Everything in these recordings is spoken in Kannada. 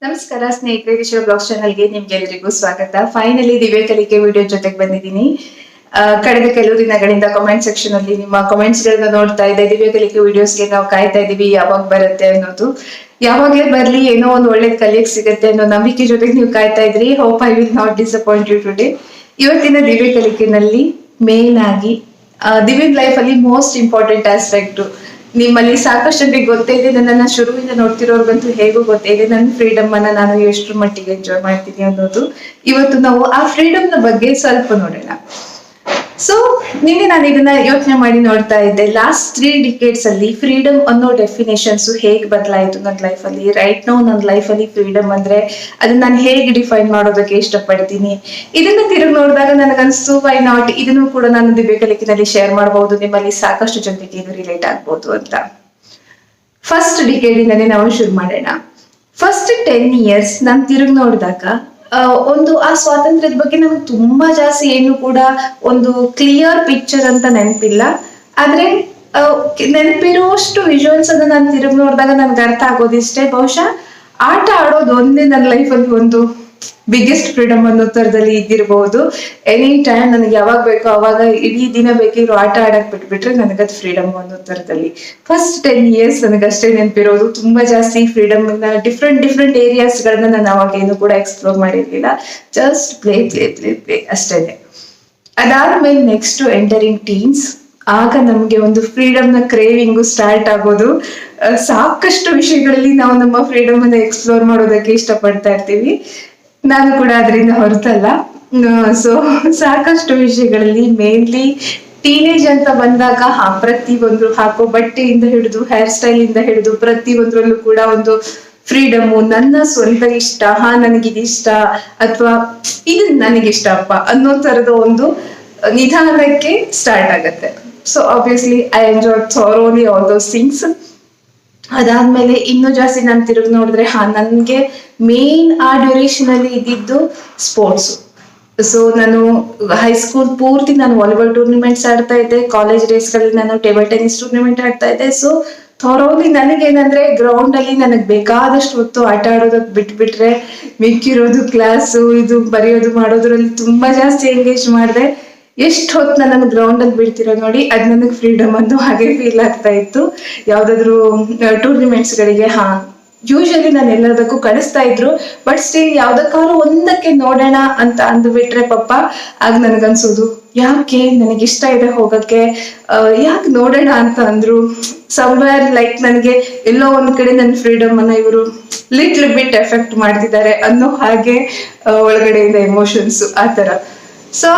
ನಮಸ್ಕಾರ ಸ್ನೇಹಿತರೆ, ವಿಶ್ವ ಬ್ಲಾಗ್ಸ್ ಚಾನಲ್ಗೆ ನಿಮ್ಗೆಲ್ಲರಿಗೂ ಸ್ವಾಗತ. ಫೈನಲಿ ದಿವ್ಯ ಕಲಿಕೆ ವಿಡಿಯೋ ಜೊತೆಗೆ ಬಂದಿದ್ದೀನಿ. ಕಳೆದ ಕೆಲವು ದಿನಗಳಿಂದ ಕಮೆಂಟ್ ಸೆಕ್ಷನ್ ಅಲ್ಲಿ ನಿಮ್ಮ ಕಮೆಂಟ್ಸ್ ಗಳನ್ನ ನೋಡ್ತಾ ಇದ್ದೆ. ದಿವ್ಯ ಕಲಿಕೆ ವಿಡಿಯೋಸ್ಗೆ ನಾವು ಕಾಯ್ತಾ ಇದೀವಿ, ಯಾವಾಗ ಬರುತ್ತೆ ಅನ್ನೋದು. ಯಾವಾಗ್ಲೇ ಬರ್ಲಿ, ಏನೋ ಒಂದು ಒಳ್ಳೇದ್ ಕಲಿಯಕ್ ಸಿಗುತ್ತೆ ಅನ್ನೋ ನಂಬಿಕೆ ಜೊತೆಗೆ ನೀವು ಕಾಯ್ತಾ ಇದ್ರಿ. Hope I will not disappoint you today. ಇವತ್ತಿನ ದಿವ್ಯ ಕಲಿಕೆನಲ್ಲಿ ಮೇನ್ ಆಗಿ ದಿವ್ಯ ಲೈಫ್ ಅಲ್ಲಿ ಮೋಸ್ಟ್ ಇಂಪಾರ್ಟೆಂಟ್ ಆಸ್ಪೆಕ್ಟ್, ನಿಮ್ಮಲ್ಲಿ ಸಾಕಷ್ಟು ಜನರಿಗೆ ಗೊತ್ತೇ ಇದೆ, ನನ್ನನ್ನ ಶುರುವಿಂದ ನೋಡ್ತಿರೋರ್ಗಂತೂ ಹೇಗೂ ಗೊತ್ತೇ ಇದೆ ನನ್ನ ಫ್ರೀಡಮ್ ಅನ್ನ ನಾನು ಎಷ್ಟರ ಮಟ್ಟಿಗೆ ಎಂಜಾಯ್ ಮಾಡ್ತೀನಿ ಅನ್ನೋದು. ಇವತ್ತು ನಾವು ಆ ಫ್ರೀಡಮ್ ನ ಬಗ್ಗೆ ಸ್ವಲ್ಪ ನೋಡೋಣ. ಸೊ ನಿನ್ನೆ ನಾನು ಇದನ್ನ ಯೋಚನೆ ಮಾಡಿ ನೋಡ್ತಾ ಇದ್ದೆ, ಲಾಸ್ಟ್ 3 ಡಿಕೇಡ್ಸ್ ಅಲ್ಲಿ ಫ್ರೀಡಮ್ ಅನ್ನೋ ಡೆಫಿನೇಷನ್ಸ್ ಹೇಗ್ ಬದಲಾಯಿತು ನನ್ನ ಲೈಫ್ ಅಲ್ಲಿ. ರೈಟ್ ನೌ ನನ್ನ ಲೈಫ್ ಅಲ್ಲಿ ಫ್ರೀಡಮ್ ಅಂದ್ರೆ ಅದನ್ನ ನಾನು ಹೇಗೆ ಡಿಫೈನ್ ಮಾಡೋದಕ್ಕೆ ಇಷ್ಟಪಡ್ತೀನಿ. ಇದನ್ನ ತಿರುಗಿ ನೋಡಿದಾಗ ನನಗನ್ಸ್ತು, ವೈ ನಾಟ್, ಇದನ್ನು ಕೂಡ ನಾನು ದಿವ್ಯ ಕಲಿಕೆನಲ್ಲಿ ಶೇರ್ ಮಾಡಬಹುದು, ನಿಮ್ಮಲ್ಲಿ ಸಾಕಷ್ಟು ಜನರಿಗೆ ಇದು ರಿಲೇಟ್ ಆಗ್ಬೋದು ಅಂತ. ಫಸ್ಟ್ ಡಿಕೇಡ್ ಇಂದಾನೆ ನಾವು ಶುರು ಮಾಡೋಣ. ಫಸ್ಟ್ 10 ಇಯರ್ಸ್ ನಾನು ತಿರುಗಿ ನೋಡಿದಾಗ ಒಂದು ಆ ಸ್ವಾತಂತ್ರ್ಯದ ಬಗ್ಗೆ ನನಗೆ ತುಂಬಾ ಜಾಸ್ತಿ ಏನು ಕೂಡ ಒಂದು ಕ್ಲಿಯರ್ ಪಿಕ್ಚರ್ ಅಂತ ನೆನಪಿಲ್ಲ. ಆದ್ರೆ ನೆನಪಿರುವಷ್ಟು ವಿಜುವಲ್ಸ್ ಅನ್ನ ನಾನು ತಿರುಗಿ ನೋಡಿದಾಗ ನನ್ಗೆ ಅರ್ಥ ಆಗೋದಿಷ್ಟೇ, ಬಹುಶಃ ಆಟ ಆಡೋದು ಒಂದೇ ನನ್ನ ಲೈಫಲ್ಲಿ ಒಂದು ಬಿಗ್ಗೆಸ್ಟ್ ಫ್ರೀಡಮ್ ಅನ್ನೋ ತರದಲ್ಲಿ ಇದ್ದಿರಬಹುದು. ಎನಿ ಟೈಮ್ ನನಗೆ ಯಾವಾಗ ಬೇಕೋ ಅವಾಗ ಇಡೀ ದಿನ ಬೇಕಿದ್ರು ಆಟ ಆಡಕ್ ಬಿಟ್ಬಿಟ್ರೆ ನನಗದ್ ಫ್ರೀಡಮ್ ಅನ್ನೋ ತರದಲ್ಲಿ. ಫಸ್ಟ್ 10 ಇಯರ್ಸ್ ನನಗಷ್ಟೇ ನೆನಪಿರೋದು. ತುಂಬಾ ಜಾಸ್ತಿ ಫ್ರೀಡಮ್ ಡಿಫ್ರೆಂಟ್ ಏರಿಯಾಸ್ ಗಳನ್ನ ನಾನು ಅವಾಗ ಏನು ಕೂಡ ಎಕ್ಸ್ಪ್ಲೋರ್ ಮಾಡಿರ್ಲಿಲ್ಲ. ಜಸ್ಟ್ ಪ್ಲೇ ಅಷ್ಟೇನೆ. ಅದಾದ್ಮೇಲೆ ನೆಕ್ಸ್ಟ್ ಎಂಟರಿಂಗ್ ಟೀನ್ಸ್, ಆಗ ನಮ್ಗೆ ಒಂದು ಫ್ರೀಡಮ್ ನ ಕ್ರೇವಿಂಗು ಸ್ಟಾರ್ಟ್ ಆಗೋದು. ಸಾಕಷ್ಟು ವಿಷಯಗಳಲ್ಲಿ ನಾವು ನಮ್ಮ ಫ್ರೀಡಮ್ ಅನ್ನ ಎಕ್ಸ್ಪ್ಲೋರ್ ಮಾಡೋದಕ್ಕೆ ಇಷ್ಟಪಡ್ತಾ ಇರ್ತೀವಿ. ನಾನು ಕೂಡ ಅದರಿಂದ ಹೊರತಲ್ಲ. ಸೊ ಸಾಕಷ್ಟು ವಿಷಯಗಳಲ್ಲಿ ಮೇನ್ಲಿ ಟೀನೇಜ್ ಅಂತ ಬಂದಾಗ ಪ್ರತಿ ಒಂದು ಹಾಕೋ ಬಟ್ಟೆಯಿಂದ ಹಿಡಿದು ಹೇರ್ ಸ್ಟೈಲ್ ಇಂದ ಹಿಡಿದು ಪ್ರತಿ ಒಂದ್ರಲ್ಲೂ ಕೂಡ ಒಂದು ಫ್ರೀಡಮ್, ನನ್ನ ಸ್ವಂತ ಇಷ್ಟ, ನನಗಿದಿಷ್ಟ ಅಥವಾ ಇದು ನನಗಿಷ್ಟಪ್ಪ ಅನ್ನೋ ತರದ ಒಂದು ನಿಧಾನಕ್ಕೆ ಸ್ಟಾರ್ಟ್ ಆಗತ್ತೆ. So obviously I enjoy thoroughly all those things. ಅದಾದ್ಮೇಲೆ ಇನ್ನೂ ಜಾಸ್ತಿ ನಾನು ತಿರುಗಿ ನೋಡಿದ್ರೆ ನನ್ಗೆ ಮೇನ್ ಆ ಡ್ಯೂರೇಷನ್ ಅಲ್ಲಿ ಇದ್ದಿದ್ದು ಸ್ಪೋರ್ಟ್ಸ್. ಸೊ ನಾನು ಹೈಸ್ಕೂಲ್ ಪೂರ್ತಿ ನಾನು ವಾಲಿಬಾಲ್ ಟೂರ್ನಿಮೆಂಟ್ಸ್ ಆಡ್ತಾ ಇದ್ದೆ. ಕಾಲೇಜ್ ಡೇಸ್ ಗಳಲ್ಲಿ ನಾನು ಟೇಬಲ್ ಟೆನ್ನಿಸ್ ಟೂರ್ನಿಮೆಂಟ್ ಆಡ್ತಾ ಇದ್ದೆ. ಸೊ ಥಾರೋಲಿ ನನಗೇನಂದ್ರೆ ಗ್ರೌಂಡ್ ಅಲ್ಲಿ ನನಗ್ ಬೇಕಾದಷ್ಟು ಹೊತ್ತು ಆಟ ಆಡೋದಕ್ ಬಿಟ್ಬಿಟ್ರೆ ಮಿಕ್ಕಿರೋದು ಕ್ಲಾಸು ಇದು ಬರೆಯೋದು ಮಾಡೋದ್ರಲ್ಲಿ ತುಂಬಾ ಜಾಸ್ತಿ ಎಂಗೇಜ್ ಮಾಡಿದೆ. ಎಷ್ಟು ಹೊತ್ತು ನನ್ನ ಗ್ರೌಂಡ್ ಅಲ್ಲಿ ಬಿಡ್ತಿರೋ ನೋಡಿ, ಅದ್ ನನಗೆ ಫ್ರೀಡಮ್ ಅಂತ ಹಾಗೆ ಫೀಲ್ ಆಗ್ತಾ ಇತ್ತು. ಯಾವ್ದಾದ್ರು ಟೂರ್ನಿಮೆಂಟ್ಸ್ ಗಳಿಗೆ ಯೂಶಲಿ ನಾನು ಎಲ್ಲದಕ್ಕೂ ಕಳಿಸ್ತಾ ಇದ್ರು, ಬಟ್ ಸ್ಟಿಲ್ ಯಾವ್ದಕ್ಕಾದ್ರೂ ಒಂದಕ್ಕೆ ನೋಡೋಣ ಅಂತ ಅಂದ್ಬಿಟ್ರೆ ಪಾಪ ಆಗ ನನ್ಗನ್ಸೋದು, ಯಾಕೆ ನನಗಿಷ್ಟ ಇದೆ ಹೋಗಕ್ಕೆ, ಯಾಕೆ ನೋಡೋಣ ಅಂತ ಅಂದ್ರು. ಸಮ್ವೇರ್ ಲೈಕ್ ನನಗೆ ಎಲ್ಲೋ ಒಂದ್ ಕಡೆ ನನ್ನ ಫ್ರೀಡಮ್ ಅನ್ನ ಇವರು ಲಿಟ್ಲ್ ಬಿಟ್ ಎಫೆಕ್ಟ್ ಮಾಡ್ತಿದ್ದಾರೆ ಅನ್ನೋ ಹಾಗೆ ಒಳಗಡೆಯಿಂದ ಎಮೋಷನ್ಸ್ ಆ ತರ. ಸೊ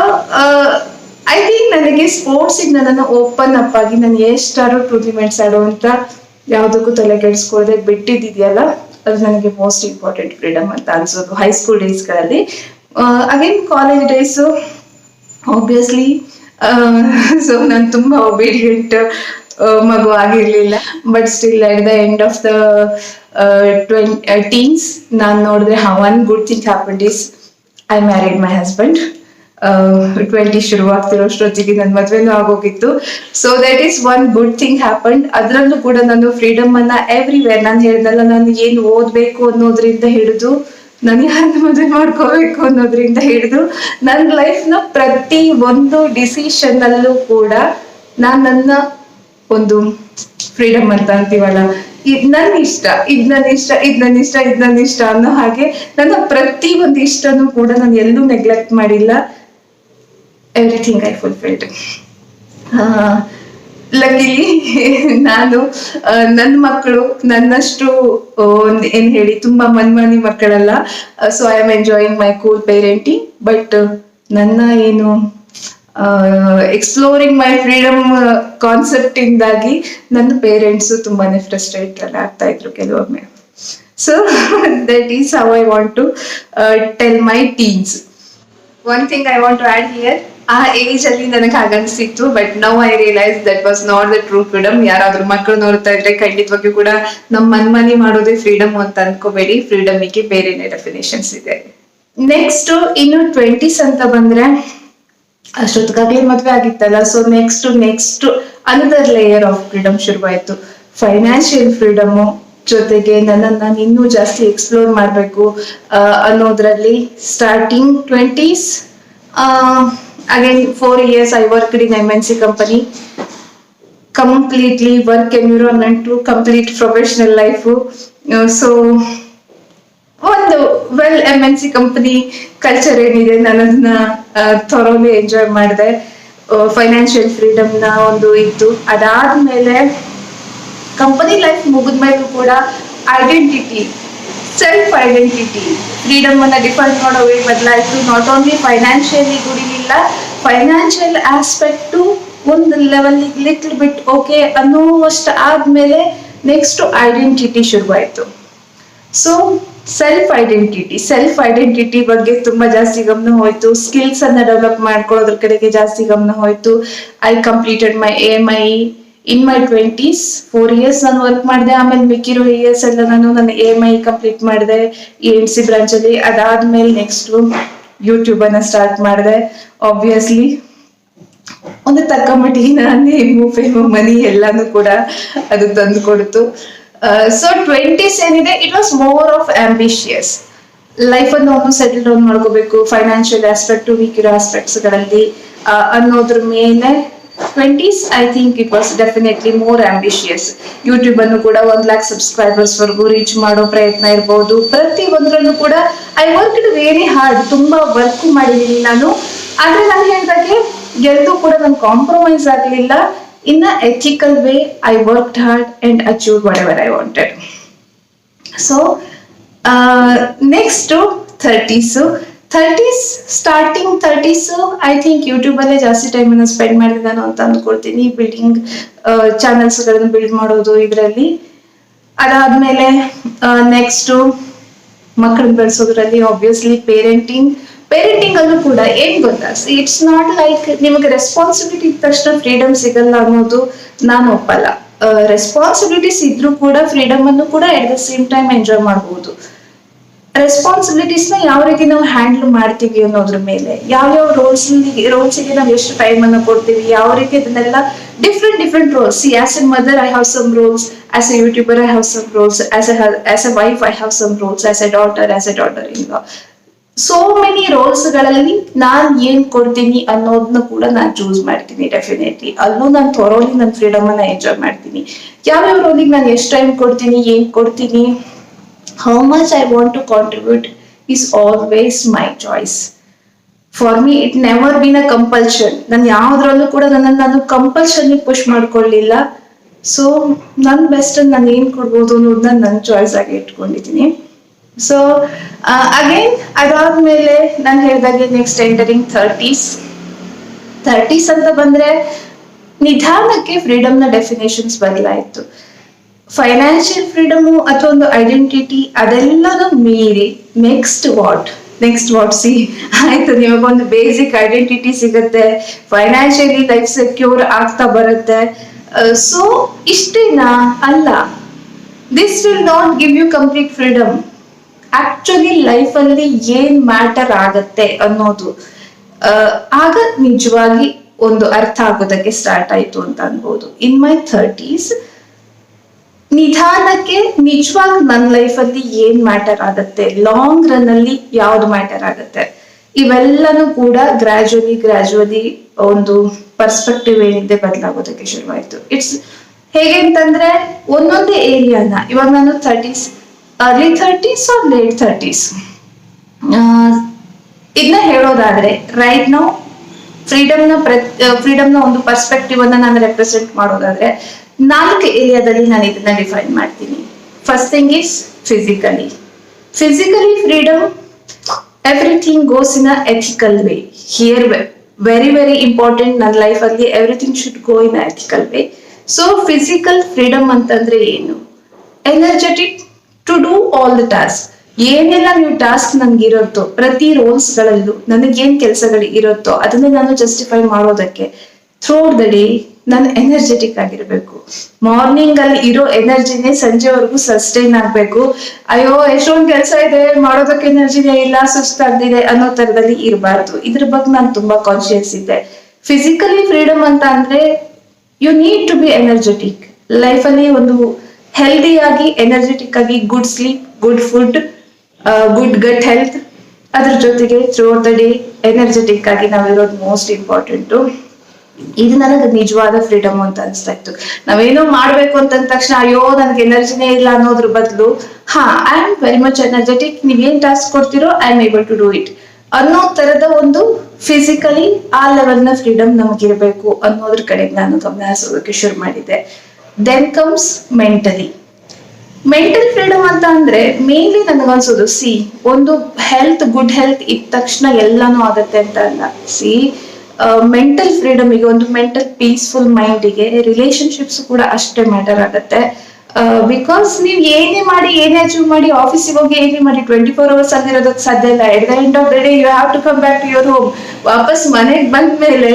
ಐ ಥಿಂಕ್ ನನಗೆ ಸ್ಪೋರ್ಟ್ಸ್ ನನ್ನನ್ನು ಓಪನ್ ಅಪ್ ಆಗಿ ನಾನು ಎಷ್ಟಾರು ಟೂರ್ನಿಮೆಂಟ್ಸ್ ಆಡುವಂತ ಯಾವ್ದಕ್ಕೂ ತಲೆ ಕೆಡಿಸ್ಕೊಳ್ಳದೆ ಬಿಟ್ಟಿದ್ಯಲ್ಲ, ಅದು ನನಗೆ ಮೋಸ್ಟ್ ಇಂಪಾರ್ಟೆಂಟ್ ಫ್ರೀಡಮ್ ಅಂತ ಅನ್ಸೋದು ಹೈಸ್ಕೂಲ್ ಡೇಸ್ ಗಳಲ್ಲಿ. Again college days obviously so ನಾನು ತುಂಬಾ ಒಬೇಡಿಯಂಟ್ ಮಗು ಆಗಿರ್ಲಿಲ್ಲ, but still at the end of the teens ನಾನು ನೋಡಿದ್ರೆ one good thing happened is I married my husband. 20 ಶುರುವಾಗ್ತಿರೋಷ್ಟೊತ್ತಿಗೆ ನನ್ನ ಮದ್ವೆನೂ ಆಗೋಗಿತ್ತು. So that is one good thing happened. ಅದ್ರಲ್ಲೂ ಕೂಡ ನಾನು ಫ್ರೀಡಮ್ ಅನ್ನ ಎವ್ರಿವೇರ್, ನಾನು ಹೇಳ್ದಲ್ಲ, ನಾನು ಏನು ಓದ್ಬೇಕು ಅನ್ನೋದ್ರಿಂದ ಹಿಡಿದು ನಾನು ಯಾರನ್ನ ಮದುವೆ ಮಾಡ್ಕೋಬೇಕು ಅನ್ನೋದ್ರಿಂದ ಹಿಡಿದು ನನ್ನ ಲೈಫ್ ನ ಪ್ರತಿ ಒಂದು ಡಿಸಿಷನ್ ಅಲ್ಲೂ ಕೂಡ ನನ್ನ ಒಂದು ಫ್ರೀಡಮ್ ಅಂತ ಅಂತೀವಲ್ಲ, ನನ್ನ ಇಷ್ಟ, ಇದ್ ನನ್ನ ಇಷ್ಟ ಅನ್ನೋ ಹಾಗೆ ನನ್ನ ಪ್ರತಿ ಒಂದು ಇಷ್ಟನೂ ಕೂಡ ನಾನು ಎಲ್ಲೂ ನೆಗ್ಲೆಕ್ಟ್ ಮಾಡಿಲ್ಲ. Everything I fulfilled. ಲಕ್ಕಿಲಿ ನಾನು ನನ್ನ ಮಕ್ಕಳು ನನ್ನಷ್ಟು ಏನ್ ಹೇಳಿ ತುಂಬಾ ಮನ್ಮಾನಿ ಮಕ್ಕಳಲ್ಲ. So I am enjoying my cool parenting. But ನನ್ನ ಏನು ಎಕ್ಸ್ಪ್ಲೋರಿಂಗ್ ಮೈ ಫ್ರೀಡಮ್ ಕಾನ್ಸೆಪ್ಟ್ ಇಂದಾಗಿ ನನ್ನ ಪೇರೆಂಟ್ಸ್ ತುಂಬಾನೇ ಫ್ರಸ್ಟ್ರೇಟ್ ಆಗ್ತಾ ಇದ್ರು ಕೆಲವೊಮ್ಮೆ. So that is how I want to tell my teens. One thing I want to add here, ಆ ಏಜ್ ಅಲ್ಲಿ ನನಗೆ ಹಾಗನ್ಸಿತ್ತು, but now I realise that was not the true freedom. ಯಾರಾದ್ರೂ ಮಕ್ಕಳು ನೋಡ್ತಾ ಇದ್ರೆ ಖಂಡಿತವಾಗಿಯೂ ಕೂಡ ನಮ್ಮ ಮನ್ಮನಿ ಮಾಡೋದೇ ಫ್ರೀಡಮ್ ಅಂತ ಅನ್ಕೋಬೇಡಿ. ಫ್ರೀಡಮ್ಗೆ ಬೇರೆನೆ ಡೆಫಿನೇಷನ್ಸ್ ಇದೆ. ನೆಕ್ಸ್ಟ್ ಇನ್ನು 20s ಅಂತ ಬಂದ್ರೆ ಅಷ್ಟೊತ್ತಿಗಾಗ್ಲೇ ಮದ್ವೆ ಆಗಿತ್ತಲ್ಲ. So next another layer of freedom ಶುರುವಾಯ್ತು. ಫೈನಾನ್ಷಿಯಲ್ ಫ್ರೀಡಮ್, ಜೊತೆಗೆ ನನ್ನನ್ನು ನಾನು ಇನ್ನೂ ಜಾಸ್ತಿ ಎಕ್ಸ್ಪ್ಲೋರ್ ಮಾಡಬೇಕು ಅನ್ನೋದ್ರಲ್ಲಿ starting 20s. Again 4 years I worked in MNC company. Completely work environment to complete professional life. So ಒಂದು ವೆಲ್ MNC ಕಂಪನಿ ಕಲ್ಚರ್ ಏನಿದೆ ನಾನು ಅದನ್ನ ಥೊರೋಲಿ ಎಂಜಾಯ್ ಮಾಡಿದೆ. ಫೈನಾನ್ಷಿಯಲ್ ಫ್ರೀಡಮ್ನ ಒಂದು ಇತ್ತು. ಅದಾದ್ಮೇಲೆ ಕಂಪನಿ ಲೈಫ್ ಮುಗಿದ್ಮೇಲೂ ಕೂಡ ಐಡೆಂಟಿಟಿ, ಸೆಲ್ಫ್ ಐಡೆಂಟಿಟಿ, ಫ್ರೀಡಮ್ ಅನ್ನ ಡಿಫೈನ್ ಮಾಡೋ ವೇ ಬದಲಾಯಿತು. ನಾಟ್ ಓನ್ಲಿ ಫೈನಾನ್ಷಿಯಲಿ ಗುರಿಲಿಲ್ಲ, ಫೈನಾನ್ಷಿಯಲ್ ಆಸ್ಪೆಕ್ಟು ಒಂದು ಲೆವೆಲ್ ಲಿಟ್ಲ್ ಬಿಟ್ ಓಕೆ ಅನ್ನೋವಷ್ಟು ಆದ್ಮೇಲೆ ನೆಕ್ಸ್ಟ್ ಐಡೆಂಟಿಟಿ ಶುರುವಾಯಿತು. ಸೊ ಸೆಲ್ಫ್ ಐಡೆಂಟಿಟಿ ಬಗ್ಗೆ ತುಂಬಾ ಜಾಸ್ತಿ ಗಮನ ಹೋಯ್ತು. ಸ್ಕಿಲ್ಸ್ ಅನ್ನ ಡೆವಲಪ್ ಮಾಡ್ಕೊಳ್ಳೋದ್ರ ಕಡೆಗೆ ಜಾಸ್ತಿ ಗಮನ ಹೋಯ್ತು. I completed my AMI in my 20s. 4 years ನಾನು ವರ್ಕ್ ಮಾಡಿದೆ. ಆಮೇಲೆ ಮಿಕ್ಕಿರೋ ಇಯರ್ಸ್ ಎಲ್ಲ ನಾನು ನನ್ನ AMI ಕಂಪ್ಲೀಟ್ ಮಾಡಿದೆ EMC ಬ್ರಾಂಚ್ ಅಲ್ಲಿ. ಅದಾದ್ಮೇಲೆ ನೆಕ್ಸ್ಟ್ ಯೂಟ್ಯೂಬ್ ಅನ್ನ ಸ್ಟಾರ್ಟ್ ಮಾಡಿದೆ. ಆಬ್ವಿಯಸ್ಲಿ ಒಂದು ತಕ್ಕ ಮಟ್ಟಿಗೆ ನೇಮು ಫೇಮು ಮನಿ ಎಲ್ಲಾನು ಕೂಡ ಅದು ತಂದು ಕೊಡ್ತು. ಸೊ 20s ಏನಿದೆ, it was more of ambitious. Life ಅನ್ನು ಒಂದು ಸೆಟಲ್ ಡೌನ್ ಮಾಡ್ಕೋಬೇಕು, ಫೈನಾನ್ಷಿಯಲ್ ಆಸ್ಪೆಕ್ಟ್, ವೀಕ್ ಇರೋ ಆಸ್ಪೆಕ್ಟ್ಸ್ ಗಳಲ್ಲಿ ಅನ್ನೋದ್ರ ಮೇಲೆ 20s I think it was definitely more ambitious. YouTube ಅನ್ನು ಕೂಡ 1 lakh ಸಬ್ಸ್ಕ್ರೈಬರ್ಸ್ ವರೆಗೂ ರೀಚ್ ಮಾಡೋ ಪ್ರಯತ್ನ ಇರ್ಬೋದು. ಪ್ರತಿ ಒಂದ್ರಲ್ಲೂ ಕೂಡ ಐ ವರ್ಕ್ಡ್ ವೆರಿ ಹಾರ್ಡ್. ತುಂಬಾ ವರ್ಕ್ ಮಾಡಿದೀನಿ ನಾನು. ಆದ್ರೆ ನಾನು ಹೇಳಿದಾಗೆ ಎಲ್ಲೂ ಕೂಡ ನಾನು ಕಾಂಪ್ರಮೈಸ್ ಆಗ್ಲಿಲ್ಲ. In an ethical way, I worked hard and achieved whatever I wanted. So, next to 30s. Starting 30s, I think YouTube ಅಲ್ಲೇ ಜಾಸ್ತಿ ಟೈಮ್ ಅನ್ನು ಸ್ಪೆಂಡ್ ಮಾಡಿದ್ದಾನು ಅಂತ ಅಂದ್ಕೊಳ್ತೀನಿ. ಬಿಲ್ಡಿಂಗ್ ಚಾನಲ್ಸ್ ಗಳನ್ನು ಬಿಲ್ಡ್ ಮಾಡೋದು ಇದರಲ್ಲಿ. ಅದಾದ್ಮೇಲೆ ನೆಕ್ಸ್ಟ್ ಮಕ್ಕಳನ್ನ ಬೆಳೆಸೋದ್ರಲ್ಲಿ ಆಬ್ವಿಯಸ್ಲಿ ಪೇರೆಂಟಿಂಗ್ ಅಲ್ಲೂ ಕೂಡ ಏನ್ ಗೊತ್ತಾ, ಇಟ್ಸ್ ನಾಟ್ ಲೈಕ್ ನಿಮಗೆ ರೆಸ್ಪಾನ್ಸಿಬಿಲಿಟಿ ಇದ್ದ ತಕ್ಷಣ ಫ್ರೀಡಮ್ ಸಿಗಲ್ಲ ಅನ್ನೋದು ನಾನು ಒಪ್ಪಲ್ಲ. ರೆಸ್ಪಾನ್ಸಿಬಿಲಿಟೀಸ್ ಇದ್ರೂ ಕೂಡ ಫ್ರೀಡಮ್ ಅನ್ನು ಕೂಡ at the same time enjoy ಮಾಡಬಹುದು. ರೆಸ್ಪಾನ್ಸಿಬಿಲಿಟೀಸ್ ನ ಯಾವ ರೀತಿ ನಾವು ಹ್ಯಾಂಡಲ್ ಮಾಡ್ತೀವಿ ಅನ್ನೋದ್ರ ಮೇಲೆ, ಯಾವ್ಯಾವ ರೋಲ್ಸ್ಗೆ ನಾವು ಎಷ್ಟು ಟೈಮ್ ಅನ್ನು ಕೊಡ್ತೀವಿ, ಯಾವ ರೀತಿ ಅದನ್ನೆಲ್ಲ different roles. As a mother I have some roles, as a YouTuber I have some roles, as a wife I have some roles, as a daughter in law. So many roles ಗಳಲ್ಲಿ ನಾನ್ ಏನ್ ಕೊಡ್ತೀನಿ ಅನ್ನೋದನ್ನ ಕೂಡ ನಾನು ಚೂಸ್ ಮಾಡ್ತೀನಿ. ಡೆಫಿನೆಟ್ಲಿ ಅಲ್ಲೂ ನಾನು ಥೊರೋಲಿ ನನ್ನ ಫ್ರೀಡಮ್ ಅನ್ನ ಎಂಜಾಯ್ ಮಾಡ್ತೀನಿ. ಯಾವ್ಯಾವ ರೋಲಿಗೆ ನಾನು ಎಷ್ಟು ಟೈಮ್ ಕೊಡ್ತೀನಿ, ಏನ್ ಕೊಡ್ತೀನಿ, how much I want to contribute is always my choice. For me it never been a compulsion. ನಾನು ಯಾವ್ದ್ರಲ್ಲೂ ಕೂಡ ನಾನು ಕಂಪಲ್ಷನ್ ಪುಷ್ ಮಾಡ್ಕೊಳ್ಳಿಲ್ಲ. ಸೊ ನನ್ ಬೆಸ್ಟ್ ನಾನು ಏನ್ ಕೊಡ್ಬೋದು ಅನ್ನೋದನ್ನ ನನ್ನ ಚಾಯ್ಸ್ ಆಗಿ ಇಟ್ಕೊಂಡಿದ್ದೀನಿ. ಸೊ ಅಗೇನ್ ಅದಾದ್ಮೇಲೆ ನಾನು ಹೇಳಿದಾಗೆ ನೆಕ್ಸ್ಟ್ ಎಂಟರಿಂಗ್ 30s ಅಂತ ಬಂದ್ರೆ ನಿಧಾನಕ್ಕೆ ಫ್ರೀಡಮ್ ನ ಡೆಫಿನೇಷನ್ಸ್ ಬದಲಾಯಿತು. ಫೈನಾನ್ಷಿಯಲ್ ಫ್ರೀಡಮು ಅಥವಾ ಒಂದು ಐಡೆಂಟಿಟಿ ಅದೆಲ್ಲನೂ ಮೀರಿ ನೆಕ್ಸ್ಟ್ ವಾಟ್ ಸಿ ಆಯ್ತು, ನಿಮಗೊಂದು ಬೇಸಿಕ್ ಐಡೆಂಟಿಟಿ ಸಿಗುತ್ತೆ, ಫೈನಾನ್ಷಿಯಲಿ ಲೈಫ್ ಸೆಕ್ಯೂರ್ ಆಗ್ತಾ ಬರುತ್ತೆ. ಸೊ ಇಷ್ಟೇನಾ? ಅಲ್ಲ, this will not give you complete freedom. Actually life ಅಲ್ಲಿ ಏನ್ ಮ್ಯಾಟರ್ ಆಗತ್ತೆ ಅನ್ನೋದು ಆಗ ನಿಜವಾಗಿ ಒಂದು ಅರ್ಥ ಆಗೋದಕ್ಕೆ ಸ್ಟಾರ್ಟ್ ಆಯ್ತು ಅಂತ ಅನ್ಬೋದು. ಇನ್ ಮೈ 30s ನಿಧಾನಕ್ಕೆ ನಿಜವಾಗಿ ನನ್ನ ಲೈಫ್ ಅಲ್ಲಿ ಏನ್ ಮ್ಯಾಟರ್ ಆಗತ್ತೆ, ಲಾಂಗ್ ರನ್ ಅಲ್ಲಿ ಯಾವ್ದು ಮ್ಯಾಟರ್ ಆಗತ್ತೆ, ಇವೆಲ್ಲನೂ ಕೂಡ ಗ್ರಾಜುವಲಿ ಒಂದು ಪರ್ಸ್ಪೆಕ್ಟಿವ್ ಏನಿದೆ ಬದಲಾಗೋದಕ್ಕೆ ಶುರುವಾಯ್ತು. ಇಟ್ಸ್ ಹೇಗೆ ಅಂತಂದ್ರೆ ಒಂದೊಂದೇ ಏರಿಯಾನ, ಇವಾಗ ನಾನು 30s early 30s R late 30s ಇದನ್ನ ಹೇಳೋದಾದ್ರೆ ರೈಟ್ ನಾವು ಫ್ರೀಡಮ್ನ ಒಂದು ಪರ್ಸ್ಪೆಕ್ಟಿವ್ ಅನ್ನ ನಾನು ರೆಪ್ರೆಸೆಂಟ್ ಮಾಡೋದಾದ್ರೆ 4 ಏರಿಯಾದಲ್ಲಿ ನಾನು ಇದನ್ನ ಡಿಫೈನ್ ಮಾಡ್ತೀನಿ. First thing is physically freedom. Everything goes in a ethical way. Here very important. ನನ್ನ ಲೈಫ್ ಅಲ್ಲಿ everything should go in ethical way. So physical freedom ಅಂತಂದ್ರೆ ಏನು? Energetic to do all the task. ಏನೆಲ್ಲ ನೀವು ಟಾಸ್ಕ್ ನನ್ಗೆ ಇರುತ್ತೋ, ಪ್ರತಿ ರೋಲ್ಸ್ ಗಳಲ್ಲೂ ನನಗೇನ್ ಕೆಲಸಗಳು ಇರುತ್ತೋ ಅದನ್ನ ನಾನು ಜಸ್ಟಿಫೈ ಮಾಡೋದಕ್ಕೆ ಥ್ರೂಟ್ ದ ಡೇ ನಾನು ಎನರ್ಜೆಟಿಕ್ ಆಗಿರ್ಬೇಕು. ಮಾರ್ನಿಂಗ್ ಅಲ್ಲಿ ಇರೋ ಎನರ್ಜಿನೇ ಸಂಜೆವರೆಗೂ ಸಸ್ಟೈನ್ ಆಗ್ಬೇಕು. ಅಯ್ಯೋ ಎಷ್ಟೊಂದು ಕೆಲಸ ಇದೆ, ಮಾಡೋದಕ್ಕೆ ಎನರ್ಜಿನೇ ಇಲ್ಲ, ಸುಸ್ತಾಗ್ದಿದೆ ಅನ್ನೋ ತರದಲ್ಲಿ ಇರಬಾರ್ದು. ಇದ್ರ ಬಗ್ಗೆ ನಾನು ತುಂಬಾ ಕಾನ್ಶಿಯಸ್ ಇದ್ದೆ. ಫಿಸಿಕಲಿ ಫ್ರೀಡಮ್ ಅಂತ ಅಂದ್ರೆ you need to be energetic. Life ಅಲ್ಲಿ ಒಂದು ಹೆಲ್ದಿಯಾಗಿ ಎನರ್ಜೆಟಿಕ್ ಆಗಿ good sleep, good food, good gut health, ಅದ್ರ ಜೊತೆಗೆ ಥ್ರೂ ದ ಡೇ ಎನರ್ಜೆಟಿಕ್ ಆಗಿ ನಾವಿರೋದು ಮೋಸ್ಟ್ ಇಂಪಾರ್ಟೆಂಟ್. ಇದು ನನಗೆ ನಿಜವಾದ ಫ್ರೀಡಮ್ ಅಂತ ಅನ್ಸ್ತಾ ಇತ್ತು. ನಾವೇನೋ ಮಾಡ್ಬೇಕು ಅಂತಂದ ತಕ್ಷಣ ಅಯ್ಯೋ ನನ್ಗೆ ಎನರ್ಜಿನೇ ಇಲ್ಲ ಅನ್ನೋದ್ರ ಬದಲು I am very much energetic, ನೀವೇನ್ ಟಾಸ್ಕ್ ಕೊಡ್ತಿರೋ I am able to do it ಅನ್ನೋ ತರದ ಒಂದು ಫಿಸಿಕಲಿ ಆ ಲೆವೆಲ್ ನ ಫ್ರೀಡಮ್ ನಮಗಿರ್ಬೇಕು ಅನ್ನೋದ್ರ ಕಡೆ ನಾನು ಗಮನ ಹರಿಸೋದಕ್ಕೆ ಶುರು ಮಾಡಿದ್ದೆ. Then comes mentally. Mental freedom ಅಂತ ಅಂದ್ರೆ ಮೇನ್ಲಿ ನನಗನ್ಸೋದು ಒಂದು ಗುಡ್ ಹೆಲ್ತ್ ಇದ್ದ ತಕ್ಷಣ ಎಲ್ಲಾನು ಆಗತ್ತೆ ಅಂತ ಅಲ್ಲ. ಮೆಂಟಲ್ ಫ್ರೀಡಮ್ ಗೆ, ಒಂದು ಮೆಂಟಲ್ ಪೀಸ್ಫುಲ್ ಮೈಂಡಿಗೆ ರಿಲೇಶನ್ಶಿಪ್ಸ್ ಕೂಡ ಅಷ್ಟೇ ಮ್ಯಾಟರ್ ಆಗತ್ತೆ. ಬಿಕಾಸ್ ನೀವು ಏನೇ ಅಚೀವ್ ಮಾಡಿ ಆಫೀಸಿಗೆ ಹೋಗಿ ಏನೇ ಮಾಡಿ 24 hours ಆಗಿರೋದಕ್ಕೆ ಸಾಧ್ಯ ಇಲ್ಲ. At the end of the day you have to come back to your home. ವಾಪಸ್ ಮನೆಗೆ ಬಂದ ಮೇಲೆ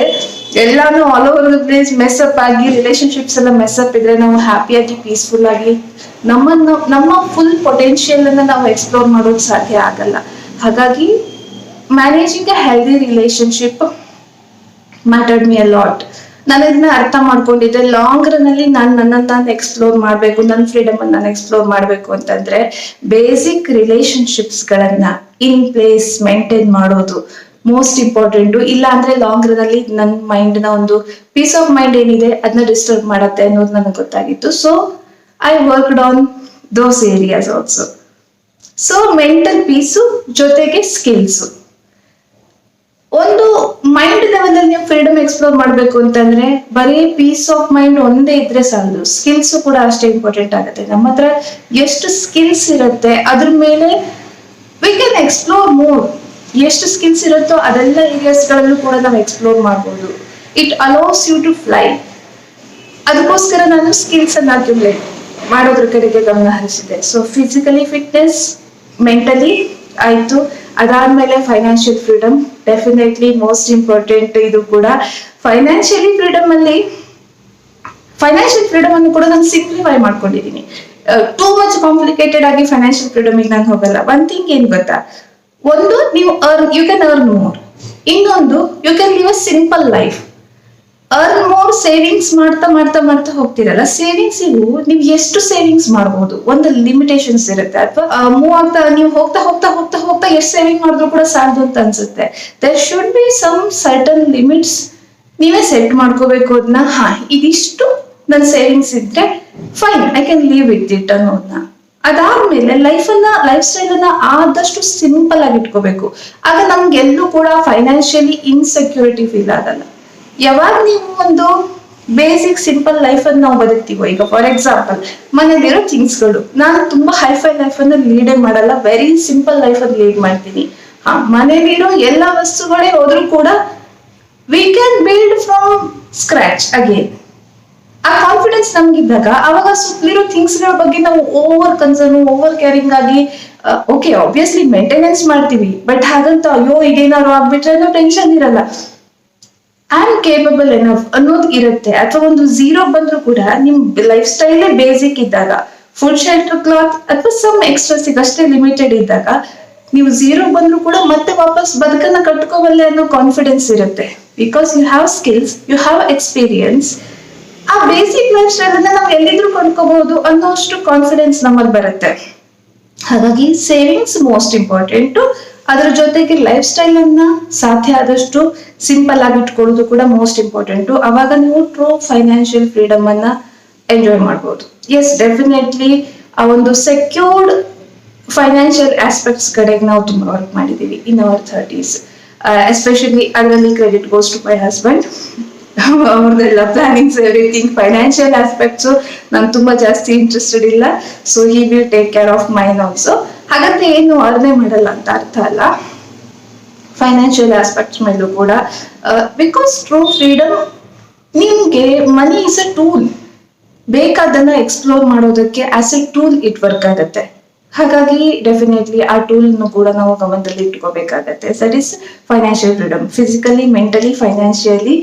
ಎಲ್ಲಾನು all over the place mess up ಆಗಿ, ರಿಲೇಶನ್ಶಿಪ್ಸ್ ಎಲ್ಲ ಮೆಸ್ಅಪ್ ಇದ್ರೆ ನಾವು ಹ್ಯಾಪಿಯಾಗಿ ಪೀಸ್ಫುಲ್ ಆಗಿ ನಮ್ಮ ಫುಲ್ ಪೊಟೆನ್ಶಿಯಲ್ ಅನ್ನ ನಾವು ಎಕ್ಸ್ಪ್ಲೋರ್ ಮಾಡೋದು ಸಾಧ್ಯ ಆಗಲ್ಲ. ಹಾಗಾಗಿ managing a healthy relationship mattered me a lot. ನಾನು ಇದನ್ನ ಅರ್ಥ ಮಾಡ್ಕೊಂಡಿದ್ದೆ. ಲಾಂಗ್ ರನ್ ಅಲ್ಲಿ ನಾನು ಎಕ್ಸ್ಪ್ಲೋರ್ ಮಾಡ್ಬೇಕು, ನನ್ನ ಫ್ರೀಡಮ್ ಅನ್ನು ನಾನು ಎಕ್ಸ್ಪ್ಲೋರ್ ಮಾಡ್ಬೇಕು ಅಂತಂದ್ರೆ ಬೇಸಿಕ್ ರಿಲೇಶನ್ಶಿಪ್ಸ್ ಗಳನ್ನ ಇನ್ ಪ್ಲೇಸ್ ಮೇಂಟೈನ್ ಮಾಡೋದು ಮೋಸ್ಟ್ ಇಂಪಾರ್ಟೆಂಟ್. ಇಲ್ಲ ಅಂದ್ರೆ ಲಾಂಗ್ ರನ್ ಅಲ್ಲಿ ನನ್ನ ಮೈಂಡ್ ನ ಒಂದು ಪೀಸ್ ಆಫ್ ಮೈಂಡ್ ಏನಿದೆ ಅದನ್ನ ಡಿಸ್ಟರ್ಬ್ ಮಾಡತ್ತೆ ಅನ್ನೋದು ನನಗೆ ಗೊತ್ತಾಗಿತ್ತು. So I worked on those areas also. So mental piece ಜೊತೆಗೆ ಸ್ಕಿಲ್ಸು. ಒಂದು ಮೈಂಡ್ ಲೆವೆಲ್ ಅಲ್ಲಿ ನೀವು ಫ್ರೀಡಮ್ ಎಕ್ಸ್ಪ್ಲೋರ್ ಮಾಡ್ಬೇಕು ಅಂತಂದ್ರೆ ಬರೀ ಪೀಸ್ ಆಫ್ ಮೈಂಡ್ ಒಂದೇ ಇದ್ರೆ ಸಾಲದು, ಸ್ಕಿಲ್ಸ್ ಕೂಡ ಅಷ್ಟೇ ಇಂಪಾರ್ಟೆಂಟ್ ಆಗುತ್ತೆ. ನಮ್ಮ ಹತ್ರ ಎಷ್ಟು ಸ್ಕಿಲ್ಸ್ ಇರುತ್ತೆ ಅದ್ರ ಮೇಲೆ ವಿ ಕ್ಯಾನ್ ಎಕ್ಸ್ಪ್ಲೋರ್ ಮೋರ್. ಎಷ್ಟು ಸ್ಕಿಲ್ಸ್ ಇರುತ್ತೋ ಅದೆಲ್ಲ ಏರಿಯಾಸ್ ಗಳಲ್ಲೂ ಕೂಡ ನಾವು ಎಕ್ಸ್ಪ್ಲೋರ್ ಮಾಡ್ಬೋದು. It allows you to fly. ಅದಕ್ಕೋಸ್ಕರ ನಾನು ಸ್ಕಿಲ್ಸ್ ಅನ್ನ ಅಕ್ಯುಮುಲೇಟ್ ಮಾಡೋದ್ರ ಕಡೆಗೆ ಗಮನ ಹರಿಸಿದೆ. ಸೊ ಫಿಸಿಕಲಿ ಫಿಟ್ನೆಸ್, ಮೆಂಟಲಿ ಆಯ್ತು. ಅದಾದ್ಮೇಲೆ financial freedom definitely most important. ಇದು ಕೂಡ ಫೈನಾನ್ಷಿಯಲ್ ಫ್ರೀಡಮ್ ಅನ್ನು ಕೂಡ ನಾನು ಸಿಂಪ್ಲಿಫೈ ಮಾಡ್ಕೊಂಡಿದ್ದೀನಿ. ಟೂ ಮಚ್ ಕಾಂಪ್ಲಿಕೇಟೆಡ್ ಆಗಿ ಫೈನಾನ್ಷಿಯಲ್ ಫ್ರೀಡಮ್ ನಾನು ಹೋಗಲ್ಲ. ಒನ್ ಥಿಂಗ್ ಏನ್ ಗೊತ್ತಾ, ಒಂದು ಯು ಕ್ಯಾನ್ ಅರ್ನ್ ಮೋರ್, ಇನ್ನೊಂದು you can live a simple life. Earn more savings ಮಾಡ್ತಾ ಮಾಡ್ತಾ ಮಾಡ್ತಾ ಹೋಗ್ತಿರಲ್ಲ, ಸೇವಿಂಗ್ಸಿಗೂ ನೀವು ಎಷ್ಟು ಸೇವಿಂಗ್ಸ್ ಮಾಡಬಹುದು ಒಂದು ಲಿಮಿಟೇಷನ್ಸ್ ಇರುತ್ತೆ. ಅಥವಾ ಮೂವ್ ಆಗ್ತಾ ನೀವು ಹೋಗ್ತಾ ಹೋಗ್ತಾ ಹೋಗ್ತಾ ಹೋಗ್ತಾ ಎಷ್ಟು ಸೇವಿಂಗ್ ಮಾಡಿದ್ರು ಕೂಡ ಸಾಲದು ಅಂತ ಅನ್ಸುತ್ತೆ. There should be some certain limits. ನೀವೇ ಸೆಟ್ ಮಾಡ್ಕೋಬೇಕು ಅದನ್ನ. ಇದಿಷ್ಟು ನನ್ನ ಸೇವಿಂಗ್ಸ್ ಇದ್ರೆ fine, I can leave with it ಅನ್ನೋದನ್ನ. ಅದಾದ್ಮೇಲೆ ಲೈಫ್ ಸ್ಟೈಲ್ ಅನ್ನ ಆದಷ್ಟು ಸಿಂಪಲ್ ಆಗಿ ಇಟ್ಕೋಬೇಕು. ಆಗ ನಮ್ಗೆಲ್ಲೂ ಕೂಡ ಫೈನಾನ್ಷಿಯಲಿ ಇನ್ಸೆಕ್ಯೂರಿಟಿ ಫೀಲ್ ಆಗಲ್ಲ. ಯಾವಾಗ ನೀವು ಒಂದು ಬೇಸಿಕ್ ಸಿಂಪಲ್ ಲೈಫ್ ಅನ್ನು ನಾವು ಬದುಕ್ತೀವೋ, ಈಗ ಫಾರ್ ಎಕ್ಸಾಂಪಲ್ ಮನೇಲಿರೋ ಥಿಂಗ್ಸ್ಗಳು, ನಾನು ತುಂಬಾ ಹೈಫೈ ಲೈಫ್ ಅನ್ನು ಲೀಡೇ ಮಾಡಲ್ಲ, ವೆರಿ ಸಿಂಪಲ್ ಲೈಫ್ ಅನ್ನು ಲೀಡ್ ಮಾಡ್ತೀನಿ. ಮನೇಲಿರೋ ಎಲ್ಲ ವಸ್ತುಗಳೇ ಹೋದ್ರೂ ಕೂಡ we can build from scratch again. ಆ ಕಾನ್ಫಿಡೆನ್ಸ್ ನಮ್ಗಿದ್ದಾಗ ಅವಾಗ ಸುತ್ತಲಿರೋ ಥಿಂಗ್ಸ್ ಗಳ ಬಗ್ಗೆ ನಾವು ಓವರ್ ಕನ್ಸರ್ನ್, ಓವರ್ ಕೇರಿಂಗ್ ಆಗಿ ಓಕೆ ಆಬ್ವಿಯಸ್ಲಿ ಮೇಂಟೆನೆನ್ಸ್ ಮಾಡ್ತೀವಿ, ಬಟ್ ಹಾಗಂತ ಅಯ್ಯೋ ಇದೇನಾದ್ರು ಆಗ್ಬಿಟ್ರೆ ಅನ್ನೋ ಟೆನ್ಷನ್ ಇರಲ್ಲ. ಐ ಆಮ್ ಕೇಪಬಲ್ ಎನಫ್ ಅನ್ನೋದು ಇರುತ್ತೆ. ಅಥವಾ ಒಂದು ಝೀರೋ ಬಂದ್ರು ಕೂಡ ನಿಮ್ ಲೈಫ್ ಸ್ಟೈಲೇ ಬೇಸಿಕ್ ಇದ್ದಾಗ, ಫುಡ್, ಶೆಲ್ಟರ್, ಕ್ಲಾತ್ ಅಥವಾ ಸಮ್ ಎಕ್ಸ್ಟ್ರಾಸ್ ಅಷ್ಟೇ ಲಿಮಿಟೆಡ್ ಇದ್ದಾಗ ನೀವು ಝೀರೋ ಬಂದ್ರು ಕೂಡ ಮತ್ತೆ ವಾಪಸ್ ಬದುಕನ್ನ ಕಟ್ಕೋಬಲ್ಲೆ ಅನ್ನೋ ಕಾನ್ಫಿಡೆನ್ಸ್ ಇರುತ್ತೆ. Because you have skills, you have experience. ಆ ಬೇಸಿಕ್ ಲೈಫ್ ಸ್ಟೈಲ್ ಅನ್ನ ನಾವು ಎಲ್ಲಿದ್ರು ಕೊಂಡ್ಕೋಬಹುದು ಅನ್ನೋಷ್ಟು ಕಾನ್ಫಿಡೆನ್ಸ್ ನಮ್ಮಲ್ಲಿ ಬರುತ್ತೆ. ಹಾಗಾಗಿ ಸೇವಿಂಗ್ಸ್ ಮೋಸ್ಟ್ ಇಂಪಾರ್ಟೆಂಟ್. ಅದ್ರ ಜೊತೆಗೆ ಲೈಫ್ ಸ್ಟೈಲ್ ಅನ್ನ ಸಾಧ್ಯ ಆದಷ್ಟು ಸಿಂಪಲ್ ಆಗಿ ಇಟ್ಕೊಳ್ಳೋದು ಕೂಡ ಮೋಸ್ಟ್ ಇಂಪಾರ್ಟೆಂಟ್. ಅವಾಗ ನೀವು ಟ್ರೂ ಫೈನಾನ್ಷಿಯಲ್ ಫ್ರೀಡಮ್ ಅನ್ನ ಎಂಜಾಯ್ ಮಾಡ್ಬೋದು. ಎಸ್, ಡೆಫಿನೆಟ್ಲಿ ಆ ಒಂದು ಸೆಕ್ಯೂರ್ಡ್ ಫೈನಾನ್ಷಿಯಲ್ ಆಸ್ಪೆಕ್ಟ್ಸ್ ಕಡೆಗೆ ನಾವು ತುಂಬಾ ವರ್ಕ್ ಮಾಡಿದೀವಿ ಇನ್ ಅವರ್ 30s. ಎಸ್ಪೆಷಲಿ ಅದರಲ್ಲಿ credit goes to my husband. ಅವ್ರದ್ದೆಲ್ಲ ಪ್ಲಾನಿಂಗ್ಸ್, ಎವ್ರಿಥಿಂಗ್. ಫೈನಾನ್ಷಿಯಲ್ ಆಸ್ಪೆಕ್ಟ್ಸ್ ನಾನು ತುಂಬಾ ಜಾಸ್ತಿ ಇಂಟ್ರೆಸ್ಟೆಡ್ ಇಲ್ಲ. So he will take care of mine also. ಹಾಗಾದ್ರೆ ಏನು ಅರ್ನೇ ಮಾಡಲ್ಲ ಅಂತ ಅರ್ಥ ಅಲ್ಲ. ಫೈನಾನ್ಷಿಯಲ್ ಆಸ್ಪೆಕ್ಟ್ಸ್ ಮೇಲೂ ಕೂಡ, ಬಿಕಾಸ್ ಟ್ರೂ ಫ್ರೀಡಮ್, ನಿಮ್ಗೆ ಮನಿ ಇಸ್ ಅ ಟೂಲ್. ಬೇಕಾದನ್ನ ಎಕ್ಸ್ಪ್ಲೋರ್ ಮಾಡೋದಕ್ಕೆ as a tool it work ಆಗುತ್ತೆ. ಹಾಗಾಗಿ ಡೆಫಿನೆಟ್ಲಿ ಆ ಟೂಲ್ ಕೂಡ ನಾವು ಗಮನದಲ್ಲಿ ಇಟ್ಕೋಬೇಕಾಗತ್ತೆ. That is financial freedom, physically, mentally, financially.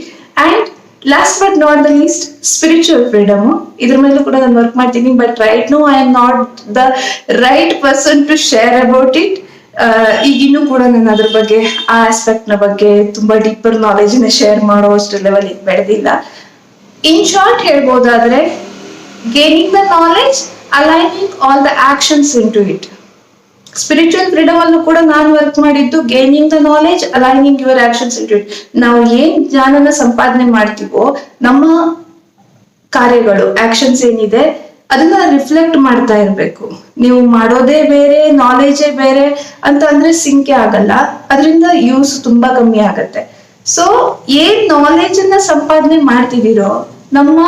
And last but not the least spiritual freedom. ಇದ್ರ ಮೇಲೂ ಕೂಡ ನಾನು ವರ್ಕ್ ಮಾಡ್ತೀನಿ. But right now I am not the right person to share about it. ಈಗಿನ್ನೂ ಕೂಡ ನಾನು ಅದ್ರ ಬಗ್ಗೆ, ಆ ಆಸ್ಪೆಕ್ಟ್ ನ ಬಗ್ಗೆ ತುಂಬಾ ಡೀಪರ್ ನಾಲೆಜ್ ನ ಶೇರ್ ಮಾಡೋ ಅಷ್ಟು ಲೆವೆಲ್ ಬೆಳೆದಿಲ್ಲ. ಇನ್ ಶಾರ್ಟ್ ಹೇಳ್ಬೋದಾದ್ರೆ, gaining the knowledge aligning all the actions into it. Spiritual freedom ಅನ್ನು ಕೂಡ ನಾನು ವರ್ಕ್ ಮಾಡಿದ್ದು gaining the knowledge, aligning your actions into it. ನಾವು ಏನ್ ಜ್ಞಾನನ ಸಂಪಾದನೆ ಮಾಡ್ತೀವೋ ನಮ್ಮ ಕಾರ್ಯಗಳು, ಆಕ್ಷನ್ಸ್ ಏನಿದೆ ಅದನ್ನ ರಿಫ್ಲೆಕ್ಟ್ ಮಾಡ್ತಾ ಇರ್ಬೇಕು. ನೀವು ಮಾಡೋದೇ ಬೇರೆ, ನಾಲೆಜೇ ಬೇರೆ ಅಂತ ಅಂದ್ರೆ ಸಿಂಕೆ ಆಗಲ್ಲ, ಅದರಿಂದ ಯೂಸ್ ತುಂಬಾ ಕಮ್ಮಿ ಆಗತ್ತೆ. ಸೊ ಏನ್ ನಾಲೆಜ್ ಅನ್ನ ಸಂಪಾದನೆ ಮಾಡ್ತಿದ್ದೀರೋ ನಮ್ಮ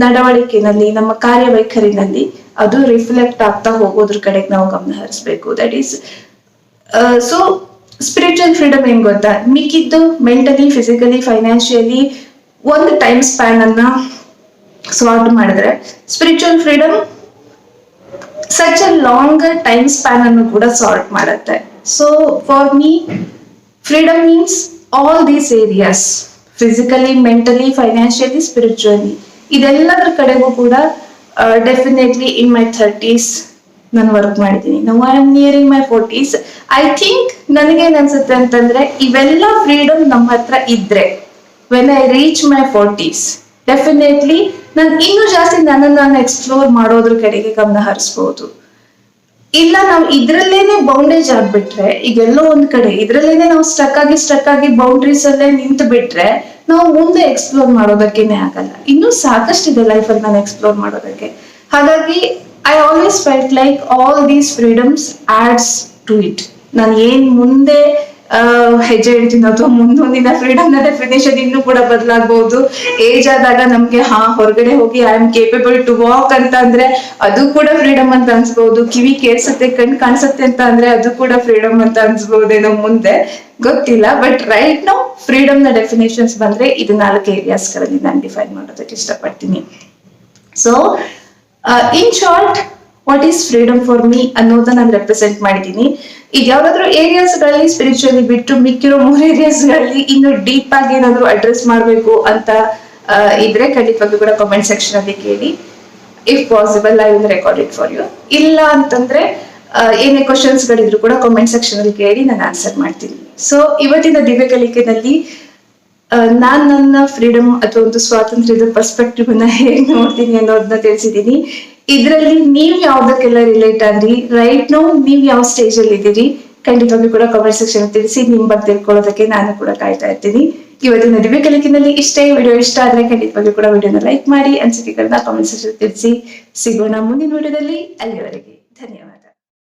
ನಡವಳಿಕೆನಲ್ಲಿ, ನಮ್ಮ ಕಾರ್ಯವೈಖರಿನಲ್ಲಿ ಅದು ರಿಫ್ಲೆಕ್ಟ್ ಆಗ್ತಾ ಹೋಗೋದ್ರ ಕಡೆಗೆ ನಾವು ಗಮನ ಹರಿಸ್ಬೇಕು. That is so spiritual freedom ಏನ್ ಗೊತ್ತಾ, ಮಿಕ್ಕಿದ್ದು ಮೆಂಟಲಿ, ಫಿಸಿಕಲಿ, ಫೈನಾನ್ಷಿಯಲಿ ಒಂದು ಟೈಮ್ ಸ್ಪ್ಯಾನ್ ಅನ್ನ ಸಾರ್ಟ್ ಮಾಡಿದ್ರೆ, spiritual freedom such a longer time span ಅನ್ನು ಕೂಡ ಸಾರ್ಟ್ ಮಾಡುತ್ತೆ. So for me freedom means all these areas, physically, mentally, financially, spiritually, ಇದೆಲ್ಲದರ ಕಡೆಗೂ ಕೂಡ ಡೆಫಿನೆಟ್ಲಿ ಇನ್ ಮೈ 30s ನಾನು ವರ್ಕ್ ಮಾಡಿದ್ದೀನಿ. Now I am nearing my 40s. I think ನನಗೇನ್ ಅನ್ಸುತ್ತೆ ಅಂತಂದ್ರೆ, ಇವೆಲ್ಲ ಫ್ರೀಡಮ್ ನಮ್ಮ ಹತ್ರ ಇದ್ರೆ when I reach my 40s definitely ನಾನು ಇನ್ನೂ ಜಾಸ್ತಿ ನನ್ನನ್ನು ನಾನು ಎಕ್ಸ್ಪ್ಲೋರ್ ಮಾಡೋದ್ರ ಕಡೆಗೆ ಗಮನ ಹರಿಸ್ಬೋದು. ಇಲ್ಲ ನಾವು ಇದ್ರಲ್ಲೇನೆ ಬೌಂಡೇಜ್ ಆಗ್ಬಿಟ್ರೆ, ಈಗೆಲ್ಲೋ ಒಂದ್ ಕಡೆ ಇದ್ರಲ್ಲೇನೆ ನಾವು ಸ್ಟಕ್ ಆಗಿ ಬೌಂಡ್ರೀಸ್ ಅಲ್ಲೇ ನಿಂತು ಬಿಟ್ರೆ ನಾವು ಮುಂದೆ ಎಕ್ಸ್ಪ್ಲೋರ್ ಮಾಡೋದಕ್ಕೇನೆ ಆಗಲ್ಲ. ಇನ್ನೂ ಸಾಕಷ್ಟಿದೆ ಲೈಫಲ್ಲಿ ನಾನು ಎಕ್ಸ್ಪ್ಲೋರ್ ಮಾಡೋದಕ್ಕೆ. ಹಾಗಾಗಿ I always felt like all these freedoms adds to it. ನಾನು ಏನ್ ಮುಂದೆ ಹೆಜ್ಜೆ ಇಡ್ತೀನಿ ಅಥವಾ ಮುಂದೊಂದಿನ ಫ್ರೀಡಮ್ ನ ಡೆಫಿನೇಷನ್ ಇನ್ನೂ ಕೂಡ ಬದಲಾಗಬಹುದು. ಏಜ್ ಆದಾಗ ನಮ್ಗೆ ಹೊರಗಡೆ ಹೋಗಿ I am capable to walk ಅಂತ ಅಂದ್ರೆ ಅದು ಕೂಡ ಫ್ರೀಡಮ್ ಅಂತ ಅನ್ಸ್ಬಹುದು. ಕಿವಿ ಕೇಳಿಸುತ್ತೆ, ಕಣ್ ಕಾಣಿಸುತ್ತೆ ಅಂತ ಅಂದ್ರೆ ಅದು ಕೂಡ ಫ್ರೀಡಮ್ ಅಂತ ಅನ್ಸ್ಬಹುದೇನೋ ಮುಂದೆ, ಗೊತ್ತಿಲ್ಲ. ಬಟ್ ರೈಟ್ ನೌ ಫ್ರೀಡಮ್ ನ ಡೆಫಿನೇಷನ್ಸ್ ಬಂದ್ರೆ ಇದು 4 ಏರಿಯಾಸ್ ಗಳಲ್ಲಿ ನಾನು ಡಿಫೈನ್ ಮಾಡೋದಕ್ಕೆ ಇಷ್ಟಪಡ್ತೀನಿ. So in short, what is freedom for me ಅನ್ನೋದನ್ನ ನಾನು ರೆಪ್ರೆಸೆಂಟ್ ಮಾಡಿದ್ದೀನಿ. ಈಗ ಯಾವ್ದಾದ್ರು ಏರಿಯಾಸ್ ಗಳಲ್ಲಿ ಸ್ಪಿರಿಚುವಲಿ ಬಿಟ್ಟು ಮಿಕ್ಕಿರೋ 3 ಏರಿಯಾಸ್ ಗಳಲ್ಲಿ ಇನ್ನು ಡೀಪ್ ಆಗಿ ಏನಾದ್ರು ಅಡ್ರೆಸ್ ಮಾಡ್ಬೇಕು ಅಂತ ಇದ್ರೆ ಖಂಡಿತವಾಗ್ಲೂ ಕೂಡ ಕಾಮೆಂಟ್ ಸೆಕ್ಷನ್ ಅಲ್ಲಿ ಕೇಳಿ. If possible I will record it for you. ಇಲ್ಲ ಅಂತಂದ್ರೆ ಏನೇ ಕ್ವಶನ್ಸ್ ಗಳಿದ್ರು ಕೂಡ ಕಾಮೆಂಟ್ ಸೆಕ್ಷನ್ ಅಲ್ಲಿ ಕೇಳಿ ನಾನು ಆನ್ಸರ್ ಮಾಡ್ತೀನಿ. ಸೊ ಇವತ್ತಿನ ದಿವ್ಯ ಕಲಿಕೆನಲ್ಲಿ ನಾನ್ ನನ್ನ ಫ್ರೀಡಮ್ ಅಥವಾ ಒಂದು ಸ್ವಾತಂತ್ರ್ಯದ ಪರ್ಸ್ಪೆಕ್ಟಿವ್ ನ ಹೇಗೆ ನೋಡ್ತೀನಿ ಅನ್ನೋದನ್ನ ತಿಳಿಸಿದೀನಿ. ಇದ್ರಲ್ಲಿ ನೀವ್ ಯಾವ್ದಕ್ಕೆಲ್ಲ ರಿಲೇಟ್ ಆದ್ರಿ, ರೈಟ್ ನೋ ನೀವ್ ಯಾವ ಸ್ಟೇಜ್ ಅಲ್ಲಿ ಇದ್ದೀರಿ, ಖಂಡಿತವಾಗ್ಲೂ ಕೂಡ ಕಾಮೆಂಟ್ ಸೆಕ್ಷನ್ ತಿಳಿಸಿ. ನಿಮ್ ಬಗ್ಗೆ ತಿಳ್ಕೊಳ್ಳೋದಕ್ಕೆ ನಾನು ಕೂಡ ಕಾಯ್ತಾ ಇರ್ತೀನಿ. ಇವತ್ತಿನ ದಿವ್ಯ ಕಲಿಕೆನಲ್ಲಿ ಇಷ್ಟೇ. ವಿಡಿಯೋ ಇಷ್ಟ ಆದ್ರೆ ಖಂಡಿತವಾಗ್ಲೂ ಕೂಡ ವಿಡಿಯೋನ ಲೈಕ್ ಮಾಡಿ, ಅನಿಸಿಕೆಗಳನ್ನ ಕಾಮೆಂಟ್ ಸೆಕ್ಷನ್ ತಿಳಿಸಿ. ಸಿಗೋಣ ಮುಂದಿನ ವಿಡಿಯೋದಲ್ಲಿ. ಅಲ್ಲಿವರೆಗೆ ಧನ್ಯವಾದ.